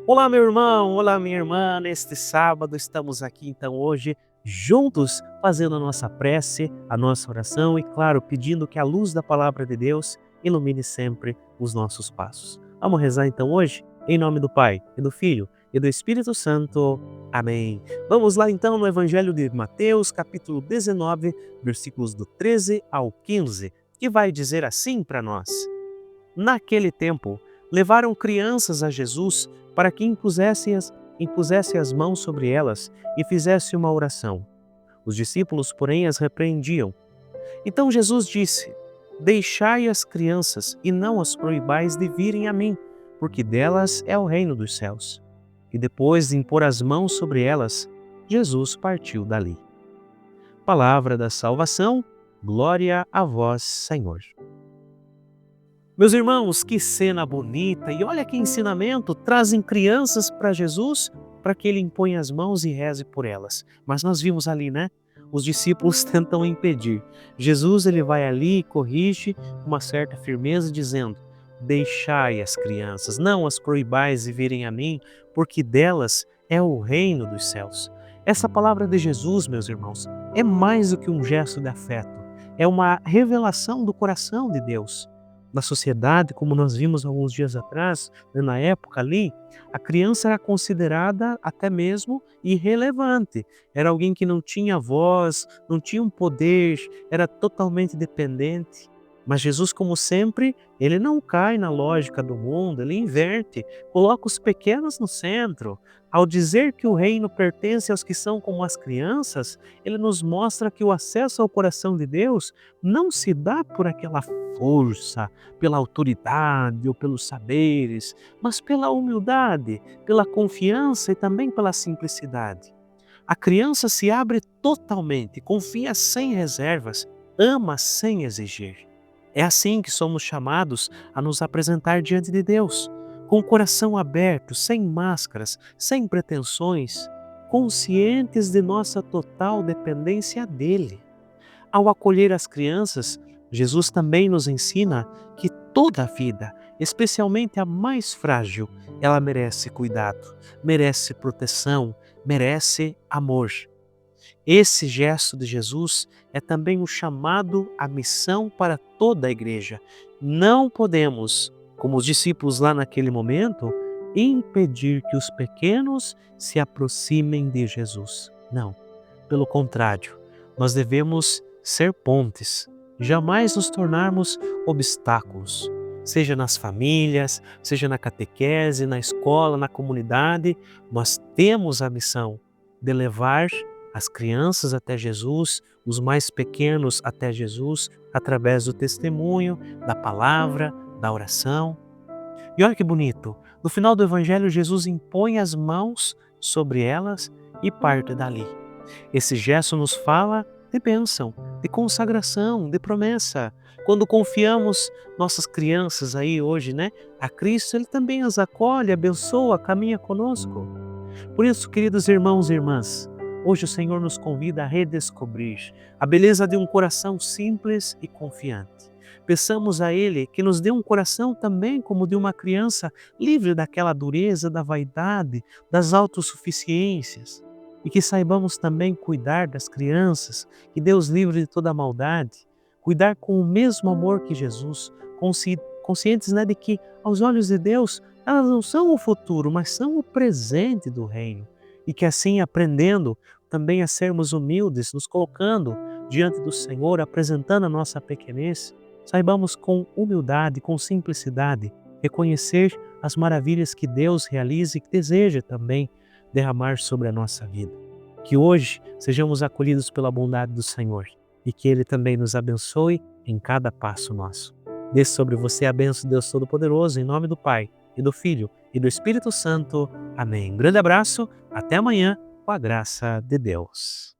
Olá, meu irmão, olá, minha irmã. Neste sábado estamos aqui então hoje juntos fazendo a nossa prece, a nossa oração e, claro, pedindo que a luz da palavra de Deus ilumine sempre os nossos passos. Vamos rezar então hoje? Em nome do Pai, e do Filho, e do Espírito Santo. Amém. Vamos lá então no Evangelho de Mateus, capítulo 19, versículos do 13 ao 15, que vai dizer assim para nós: Naquele tempo, levaram crianças a Jesus para que impusesse as mãos sobre elas e fizesse uma oração. Os discípulos, porém, as repreendiam. Então Jesus disse: Deixai as crianças e não as proibais de virem a mim, porque delas é o reino dos céus. E depois de impor as mãos sobre elas, Jesus partiu dali. Palavra da salvação, glória a vós, Senhor. Meus irmãos, que cena bonita! E olha que ensinamento! Trazem crianças para Jesus para que ele imponha as mãos e reze por elas. Mas nós vimos ali, né? Os discípulos tentam impedir. Jesus ele vai ali e corrige com uma certa firmeza, dizendo: Deixai as crianças, não as proibais de virem a mim, porque delas é o reino dos céus. Essa palavra de Jesus, meus irmãos, é mais do que um gesto de afeto. É uma revelação do coração de Deus. Na sociedade, como nós vimos alguns dias atrás, né, na época ali, a criança era considerada até mesmo irrelevante. Era alguém que não tinha voz, não tinha um poder, era totalmente dependente. Mas Jesus, como sempre, ele não cai na lógica do mundo, ele inverte, coloca os pequenos no centro. Ao dizer que o reino pertence aos que são como as crianças, ele nos mostra que o acesso ao coração de Deus não se dá por aquela força, pela autoridade ou pelos saberes, mas pela humildade, pela confiança e também pela simplicidade. A criança se abre totalmente, confia sem reservas, ama sem exigir. É assim que somos chamados a nos apresentar diante de Deus, com o coração aberto, sem máscaras, sem pretensões, conscientes de nossa total dependência dEle. Ao acolher as crianças, Jesus também nos ensina que toda a vida, especialmente a mais frágil, ela merece cuidado, merece proteção, merece amor. Esse gesto de Jesus é também um chamado à missão para toda a igreja. Não podemos, como os discípulos lá naquele momento, impedir que os pequenos se aproximem de Jesus. Não, pelo contrário, nós devemos ser pontes, jamais nos tornarmos obstáculos. Seja nas famílias, seja na catequese, na escola, na comunidade, nós temos a missão de levar as crianças até Jesus, os mais pequenos até Jesus, através do testemunho, da palavra, da oração. E olha que bonito, no final do Evangelho, Jesus impõe as mãos sobre elas e parte dali. Esse gesto nos fala de bênção, de consagração, de promessa. Quando confiamos nossas crianças aí hoje, né, a Cristo, Ele também as acolhe, abençoa, caminha conosco. Por isso, queridos irmãos e irmãs, hoje o Senhor nos convida a redescobrir a beleza de um coração simples e confiante. Peçamos a Ele que nos dê um coração também como de uma criança, livre daquela dureza, da vaidade, das autossuficiências. E que saibamos também cuidar das crianças, que Deus livre de toda a maldade, cuidar com o mesmo amor que Jesus, conscientes, né, de que aos olhos de Deus elas não são o futuro, mas são o presente do reino. E que assim, aprendendo também a sermos humildes, nos colocando diante do Senhor, apresentando a nossa pequenez, saibamos com humildade, com simplicidade, reconhecer as maravilhas que Deus realiza e que deseja também derramar sobre a nossa vida. Que hoje sejamos acolhidos pela bondade do Senhor e que Ele também nos abençoe em cada passo nosso. Desça sobre você a bênção de Deus Todo-Poderoso, em nome do Pai, e do Filho, e do Espírito Santo. Amém. Um grande abraço, até amanhã, com a graça de Deus.